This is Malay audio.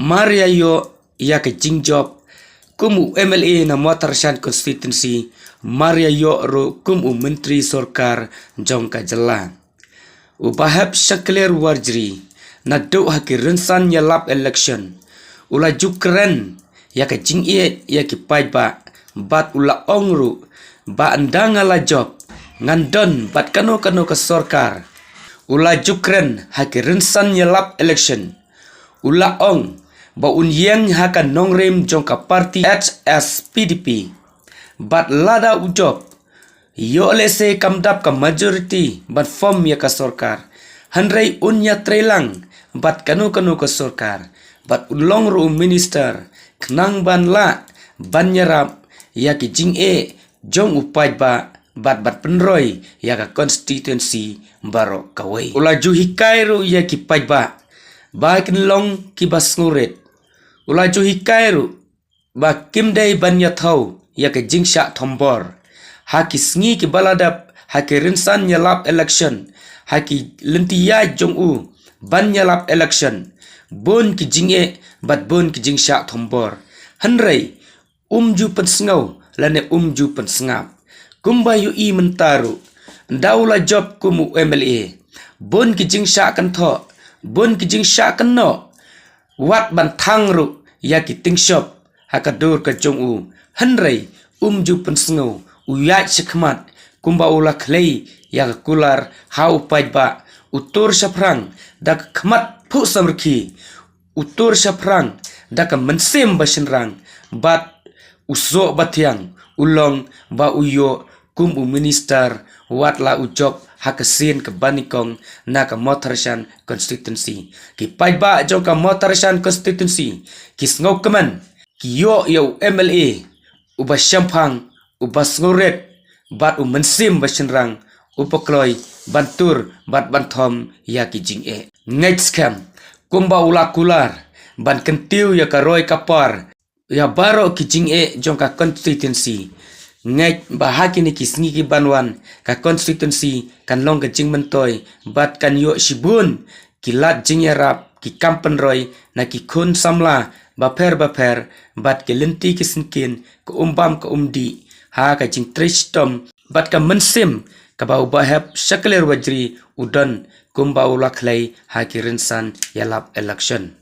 Maria yo ya ke jingjob kumu MLA na Motarshan constituency Maria yo ro kumu menteri sorkar jongka jela. Ubahab syakler warjri na do haki rensan ya lap election. Ula jukren ya ke jingiet ya ke paiba bat ula ongru ba andanga la job ngandon bat kano ke sorkar. Ula jukren haki rensan ya lap election. Ula ong ba unyang haka nongrem jongka parti HSPDP bat lada ujob yo lese kamdap ka majority bat form ya ka sorkar handrai unya trelang bat kanu ka sorkar bat ulong ru minister knang ban la banyarap ya ki jing jong upai ba bat penroy ya ka constituency baro kawai ula juhikai ru ya ki pai ba kin long ki bas nguret ula juhikai ru ba kimdai banya thau ya ke jingsha thombor haki sngi ki baladap haki rinsan nyalap election haki lentiya jongu ban nyalap election bon ki jinge bat bon ki jingsha thombor hanrei umju pensngau lane umju pensngap kumbayu I mentaru daula job kumu MLA bon ki jingsha kan tho bon ki jingsha kan no wat ban thangru ya ki tingshop hakadur ka jongu hanrei umju pensngau uyat sekmat kumba ula klei ya kular hau paiba utur saprang dak kmat pu samrki utur saprang dak mensim basenrang bat uso batyang ulong ba uyo kumu minister watla ujob hakasin ke banikong na ka Motarshan constituency ki paiba jong ka Motarshan constituency ki sngo keman ki yo MLA uba syampang uba nguret bat mensim basenrang upakloi bantur bat banthom ya ki jing next scam kumba ula kular ban kentiu ya ka roy kapar ya baro ki jing jong ka constituency ngai bahaki ni kisngi ki banwan ka constituency kan long ka jing mentoy bat kan yo shibun kilat jing yarap ki kampen roy na ki kun samla baper bat ke lenti ki sinkin ke umbam ke umdi ha ka jing tristom bat ka mensim ka bau bahab syakler wajri udan kumba ulak lay ha ki rinsan yalap election